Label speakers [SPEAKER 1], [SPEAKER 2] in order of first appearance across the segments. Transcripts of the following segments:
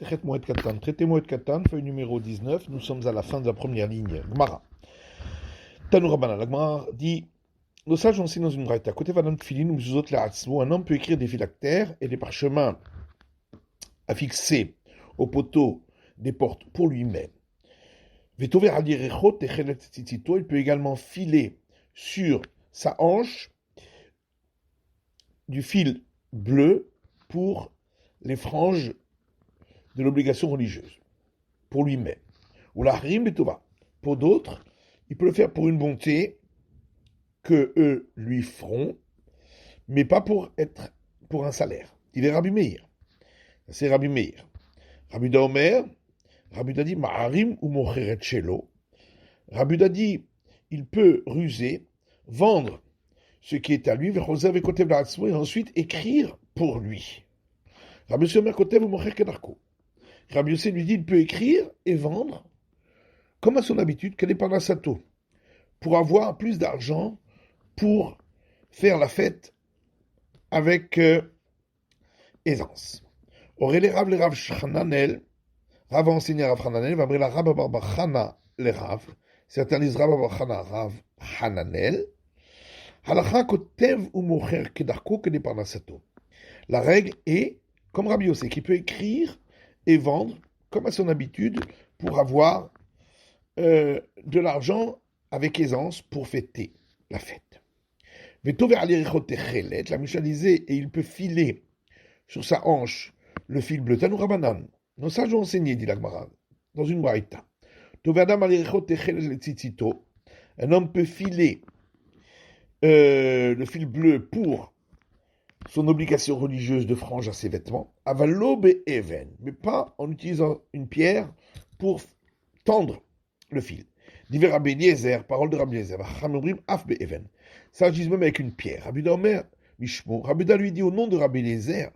[SPEAKER 1] Sechet Moed Katan, traité Moed Katan, feuille numéro 19, nous sommes à la fin de la première ligne. Gmara. Tanoura Bana, la Gmara dit, nos sages ont enseigné dans une braïta, côté Vadan Tfilin, ou Mzuzot La'atzmo, un homme peut écrire des phylactères et des parchemins affixés au poteau des portes pour lui-même. Vetover Adirechot Techelet Tzitzito, il peut également filer sur sa hanche du fil bleu pour les franges de l'obligation religieuse, pour lui-même. Ou la rime betova. Pour d'autres, il peut le faire pour une bonté que eux lui feront, mais pas pour un salaire. Il est Rabbi Meir. C'est Rabbi Meir. Rabbi Da Omer, Rabbi Da dit Ma'arim ou Mocheret Shelo. Rabbi Da dit il peut ruser, vendre ce qui est à lui, et ensuite écrire pour lui. Rabbi Yomer Kotev ou Mocher Kedarko. Rabbi Yossé lui dit il peut écrire et vendre, comme à son habitude, qu'elle est par la sato, pour avoir plus d'argent, pour faire la fête avec aisance. Aurait les Rav Chananel, Rav a enseigné à Rav Chananel, va la Rav Barba Chana les Rav, certains disent Rav Barba Chana, Rav Chananel, Halacha Kotev ou Mocher Kedarko, qu'elle est par la sato. La règle est, comme Rabbi Yossé, qui peut écrire et vendre, comme à son habitude, pour avoir de l'argent avec aisance pour fêter la fête. La Mishnah disait, et il peut filer sur sa hanche le fil bleu. Tanou Rabanan, nos sages ont enseigné, dit l'Agmara, dans une braïta. Un homme peut filer le fil bleu pour son obligation religieuse de frange à ses vêtements, avalobe even, mais pas en utilisant une pierre pour tendre le fil. Diver Rabbi Eliezer, parole de Rabbi Eliezer, Chamobrim af be even. Ça, je dis même avec une pierre. Rabbi Da Omer, Mishmo, Rabbi Da lui dit au nom de Rabbi Eliezer,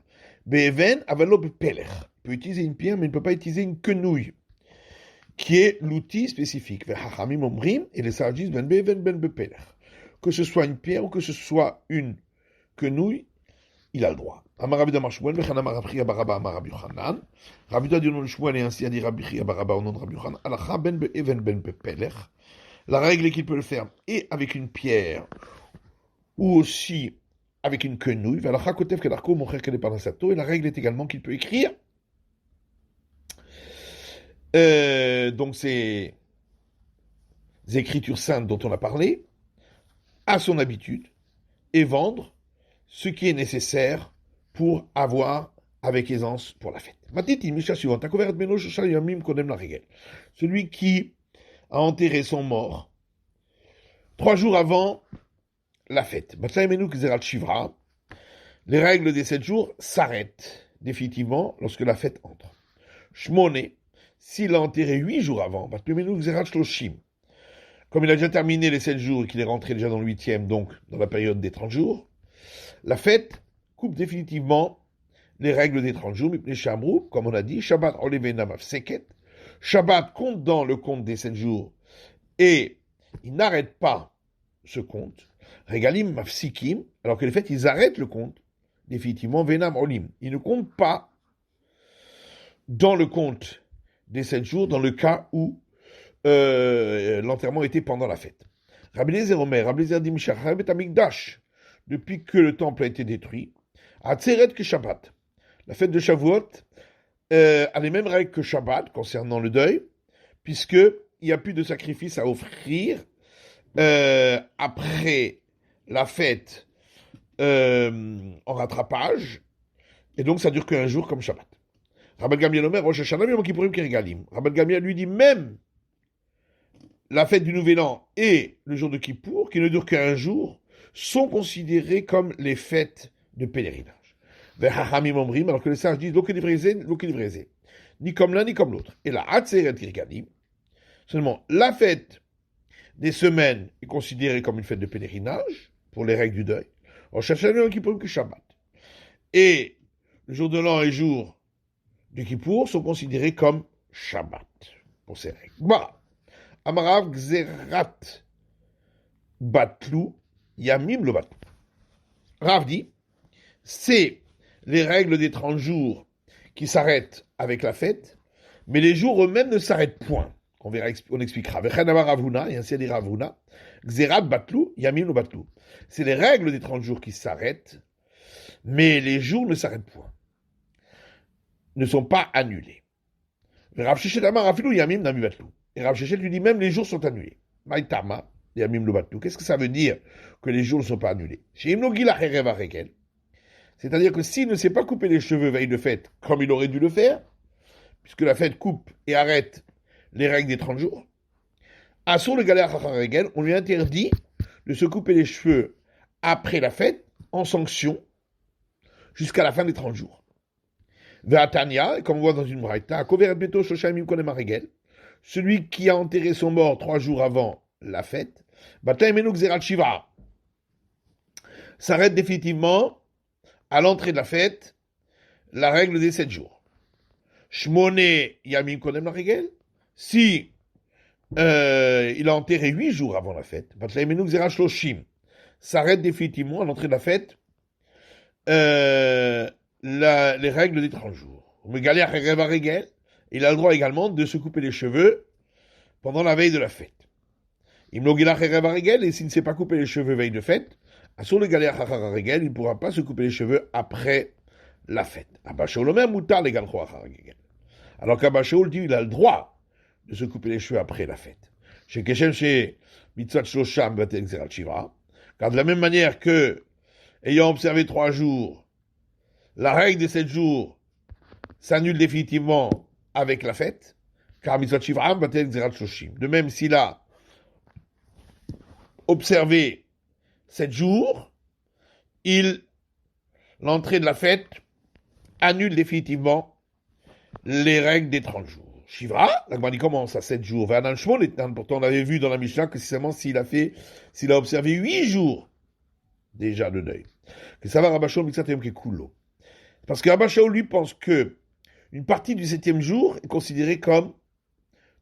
[SPEAKER 1] be even, avalobe pelech. Il peut utiliser une pierre, mais il ne peut pas utiliser une quenouille, qui est l'outil spécifique. Vechachamim omrim, et les sages disent, ben be even, ben be pelech. Que ce soit une pierre ou que ce soit une quenouille, il a le droit. Amar Rabbi Shmuel, Mechanam Rabbi Chia Baraba Amar Rabbi Yochanan. Rabbi Da dit au nom de Shmuel et ainsi a dit Rabbi Chia Baraba au nom de Rabbi Yochanan. Alacha ben be'even ben be'pelech. La règle est qu'il peut le faire et avec une pierre ou aussi avec une quenouille. Valacha kotev kedarko mocher kele parnasato. Et la règle est également qu'il peut écrire. Donc ces écritures saintes dont on a parlé à son habitude et vendre ce qui est nécessaire pour avoir avec aisance pour la fête. Matiti, Misha suivante. Celui qui a enterré son mort 3 jours avant la fête. Les règles des 7 jours s'arrêtent définitivement lorsque la fête entre. Shmone, s'il a enterré 8 jours avant, comme il a déjà terminé les 7 jours et qu'il est rentré déjà dans le 8e, donc dans la période des 30 jours, la fête coupe définitivement les règles des 30 jours, comme on a dit, Shabbat olevena mafseket, Shabbat compte dans le compte des 7 jours, et il n'arrête pas ce compte, Regalim mafsikim, alors que les fêtes, ils arrêtent le compte, définitivement, venam olim, ils ne comptent pas dans le compte des 7 jours, dans le cas où l'enterrement était pendant la fête. Rabbi Eliezer Omer, Rabbi Eliezer dit, Mishachar bet Amikdash, depuis que le temple a été détruit, à Tzeret que Shabbat. La fête de Shavuot a les mêmes règles que Shabbat concernant le deuil, puisqu'il n'y a plus de sacrifice à offrir après la fête en rattrapage, et donc ça dure qu'un jour comme Shabbat. Rabbi Gamliel Omer, Rosh Hashanah, Yom Kippourim Kirigalim. Rabbi Gamliel lui dit même la fête du Nouvel An et le jour de Kippour, qui ne dure qu'un jour, sont considérés comme les fêtes de pèlerinage. Alors que les sages disent ni comme l'un ni comme l'autre. Et la Hatzeret Kirgadim, seulement la fête des semaines est considérée comme une fête de pèlerinage pour les règles du deuil. On cherche un Kippour que Shabbat. Et le jour de l'an et jour du Kippour sont considérés comme Shabbat pour ces règles. Voilà. Amarav Gzerat Batlu Yamim le Batlu. Rav dit, c'est les règles des 30 jours qui s'arrêtent avec la fête, mais les jours eux-mêmes ne s'arrêtent point. On expliquera. Vechen amar Rav Huna, et ainsi a dit Rav Huna, Xerat batlu, yamim no batlu. C'est les règles des 30 jours qui s'arrêtent, mais les jours ne s'arrêtent point, ne sont pas annulés. Rav Shechet amar afilu yamim nami batlu. Et Rav Shechet lui dit même les jours sont annulés. Maïtama, yamim no batlu. Qu'est-ce que ça veut dire que les jours ne sont pas annulés? C'est-à-dire que s'il ne s'est pas coupé les cheveux veille de fête, comme il aurait dû le faire, puisque la fête coupe et arrête les règles des 30 jours, Assour le galéa regel, on lui interdit de se couper les cheveux après la fête, en sanction, jusqu'à la fin des 30 jours. Ve'atania, comme on voit dans une braïta, celui qui a enterré son mort 3 jours avant la fête, s'arrête définitivement à l'entrée de la fête, la règle des 7 jours. Shmone yamim konem la règle, si il a enterré 8 jours avant la fête, s'arrête définitivement à l'entrée de la fête, les règles des 30 jours. Il a le droit également de se couper les cheveux pendant la veille de la fête. Et s'il ne s'est pas coupé les cheveux veille de fête, il ne pourra pas se couper les cheveux après la fête. Alors qu'Abba Shaul dit qu'il a le droit de se couper les cheveux après la fête. Car de la même manière que, ayant observé 3 jours, la règle des 7 jours s'annule définitivement avec la fête, car de même s'il a observé 7 jours, l'entrée de la fête annule définitivement les règles des 30 jours. Shivra, la Gemara commence à 7 jours. Pourtant, on avait vu dans la Mishnah que c'est seulement s'il a observé 8 jours déjà de deuil. Que ça va Rabba Shaul Mixatayom Kekulo. Parce que Rabba Shaul, lui, pense que une partie du 7e jour est considérée comme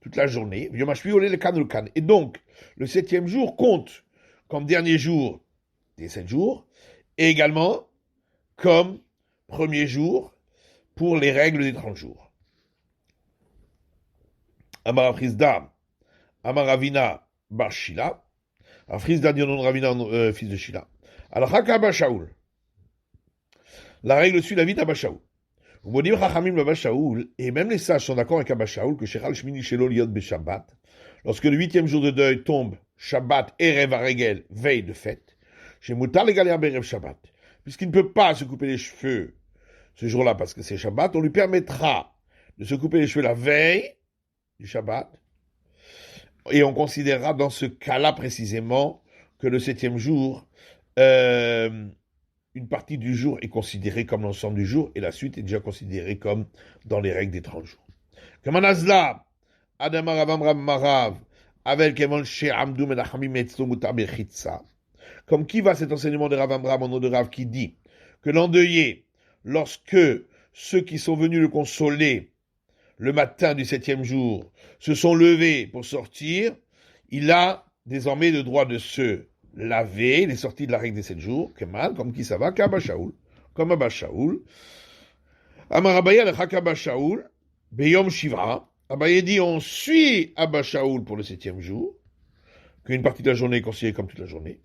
[SPEAKER 1] toute la journée. Et donc, le 7e jour compte comme dernier jour des 7 jours, et également comme premier jour pour les règles des 30 jours. Amar Afrizda, Amar Ravina bar Shila. Afrizda dit au nom de Ravina, fils de Shila. Alors, Abba Shaul. La règle suit la vie d'Abba Shaul. Et même les sages sont d'accord avec Abba Shaul que Shechal Shmini Shelo Liot Beshabbat, lorsque le 8e jour de deuil tombe Shabbat Erev Aregel, veille de fête, chez Moutar les Galéa Berev Shabbat, puisqu'il ne peut pas se couper les cheveux ce jour-là parce que c'est Shabbat, on lui permettra de se couper les cheveux la veille du Shabbat, et on considérera dans ce cas-là précisément que le 7e jour, une partie du jour est considérée comme l'ensemble du jour, et la suite est déjà considérée comme dans les règles des 30 jours. Comme un azla, Adamar Avamram Marav, avec Kemon She Amdou Menachamim Etzlo Mutar Bechitsa. Comme qui va cet enseignement de Rav Amram en nom de Rav qui dit que l'endeuillé, lorsque ceux qui sont venus le consoler le matin du 7e jour se sont levés pour sortir, il a désormais le droit de se laver, il est sorti de la règle des 7 jours, comme qui ça va, qu'Abba Shaul, comme Abba Shaul. Amar Abaye le Abba Shaul, Beyom Shivra. Abaye dit on suit Abba Shaul pour le 7e jour, qu'une partie de la journée est considérée comme toute la journée.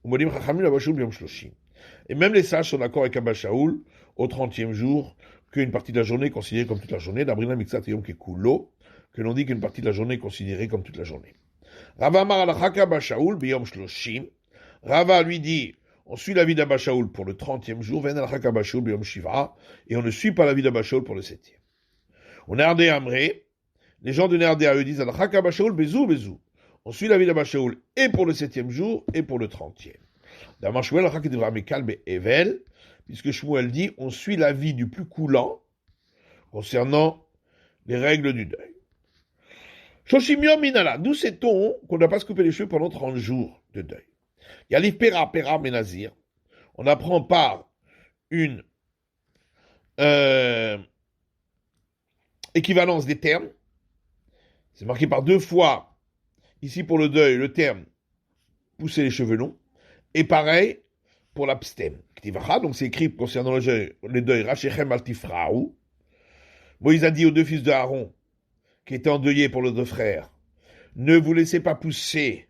[SPEAKER 1] Et même les sages sont d'accord avec Abba Shaul au 30e jour, qu'une partie de la journée est considérée comme toute la journée, d'Abrina Mixat Yom Kekulo, que l'on dit qu'une partie de la journée est considérée comme toute la journée. Rava Amar Alachak Abba Shaul, Beyom Shloshim. Rava lui dit, on suit l'avis d'Abba Shaul pour le 30e jour, Ven Alachak Abba Shaul Beyom Shiva, et on ne suit pas l'avis d'Abba Shaul pour le 7e. On Nerdé Amré, les gens de Nerdé eux disent Alachak Abba Shaul Bezou Bezou. On suit l'avis d'Abba Shaul et pour le 7e jour et pour le 30e. D'Amar Shmuel Alachak Devra Mekal Be'evel, puisque Shmuel dit, on suit l'avis du plus coulant concernant les règles du deuil. Shoshimion Minala, d'où sait-on qu'on ne doit pas se couper les cheveux pendant 30 jours de deuil? Yalif Pera Pera Menazir, on apprend par une équivalence des termes, c'est marqué par 2 fois, ici pour le deuil, le terme pousser les cheveux longs, et pareil pour l'abstème. Donc c'est écrit concernant le deuil, Rachechem Altifraou, Moïse a dit aux deux fils de Aaron, qui étaient endeuillés pour leurs deux frères, ne vous laissez pas pousser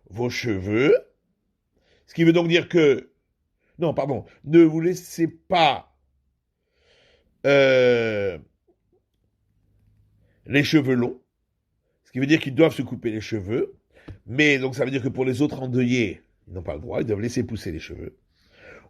[SPEAKER 1] vos cheveux, ce qui veut donc dire que, non, pardon, ne vous laissez pas les cheveux longs, ce qui veut dire qu'ils doivent se couper les cheveux, mais donc ça veut dire que pour les autres endeuillés, ils n'ont pas le droit, ils doivent laisser pousser les cheveux.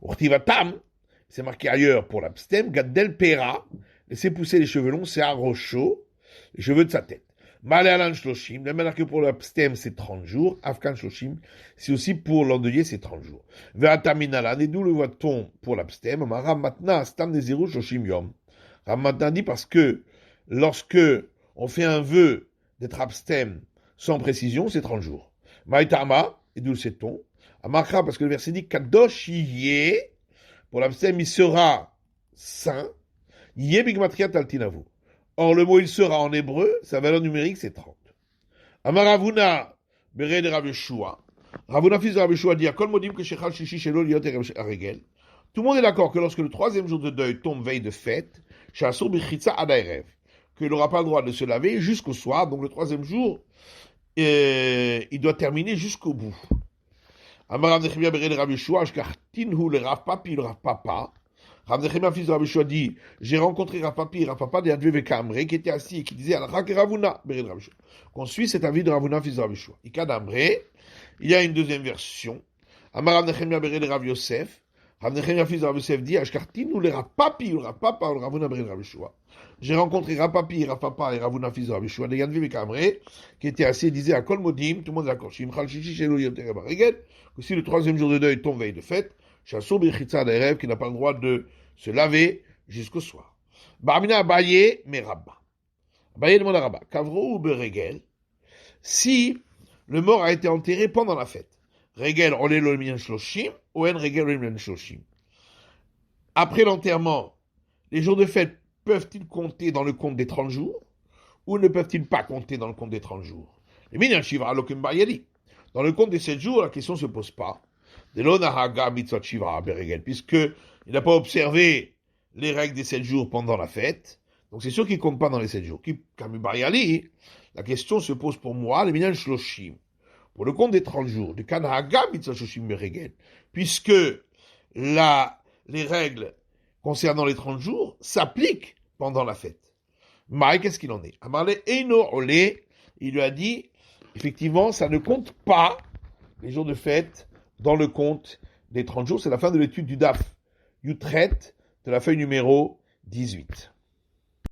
[SPEAKER 1] Urtivatam, c'est marqué ailleurs pour l'abstem, Gaddel Pera, laisser pousser les cheveux longs, c'est Arrocho, les cheveux de sa tête. Malalan Shloshim, la manière que pour l'abstem c'est 30 jours, Afkan Shloshim, c'est aussi pour l'endeuillé c'est 30 jours. Ve'ataminalan, et d'où le voit-on pour l'abstem, Ram Matna, Stam Neziru Shloshim Yom. Ram Matna dit parce que lorsque on fait un vœu d'être abstem sans précision, c'est 30 jours. Maïtama, et d'où le sait-on, Amakra, parce que le verset dit Kadosh Yé, pour l'abstem, il sera saint, Yé Bigmatriat Altinavu. Or, le mot il sera en hébreu, sa valeur numérique c'est 30. Amaravuna, Bere de Rav Yeshua. Ravuna, fils de Rav Yeshua, dit à Kol Modim que Shechal Shishi Shelo Liot Aregel. Tout le monde est d'accord que lorsque le troisième jour de deuil tombe veille de fête, Shasur Bichitza Adairev, qu'il n'aura pas le droit de se laver jusqu'au soir, donc le troisième jour, il doit terminer jusqu'au bout. Amarav Nechemia Bere de Rav Yeshua, Ashkartinhu le Rav Papi, le Rav Papa. Rav Nechemia, fils de Rav Yeshua, dit, j'ai rencontré Rav Papi et Rav Papa de Adve Vekamre, qui était assis et qui disait, Al-Rak Ravuna, Bere de Rav Yeshua. Qu'on suit cet avis de Ravuna, fils de Rav Yeshua. Ikadamre, il y a une deuxième version. Amarav Nechemia Bere de Rav Yosef. Rav Nechemia, fils de Rav Yosef, dit, Ashkartinu le Rav Papi, le Rav Papa, le Ravuna Bere de Rav Yeshua. J'ai rencontré Rav Papi, Rav Papa et Ravuna, fils de Rav Yeshua, de Adve Vekamre, qui était assis et disait, à Kol Modim, tout le monde est d'accord, Shimchal Shishi Shelo Yoter Aregel, que si le troisième jour de deuil tombe veille de fête, Chassou Birchitza Adairev, qui n'a pas le droit de se laver jusqu'au soir. Barmina Abaye, mais Rabba. Abaye demande à Rabba, Kavro ou Beregel, si le mort a été enterré pendant la fête. Regel, on est le minyan shloshim, ou en regel le minyan shloshim. Après l'enterrement, les jours de fête peuvent-ils compter dans le compte des 30 jours, ou ne peuvent-ils pas compter dans le compte des 30 jours? Les minyan shivra lokim bayeli. Dans le compte des 7 jours, la question ne se pose pas. Puisqu'il n'a pas observé les règles des 7 jours pendant la fête, donc c'est sûr qu'il ne compte pas dans les 7 jours. La question se pose pour moi, les minyan shloshim, pour le compte des 30 jours, de Kanahaga mitzvah shloshim beregel, puisque les règles concernant les 30 jours s'appliquent pendant la fête. Maï, qu'est-ce qu'il en est? Amarle Eino Ole, il lui a dit, effectivement, ça ne compte pas les jours de fête dans le compte des 30 jours. C'est la fin de l'étude du DAF Yutret de la feuille numéro 18.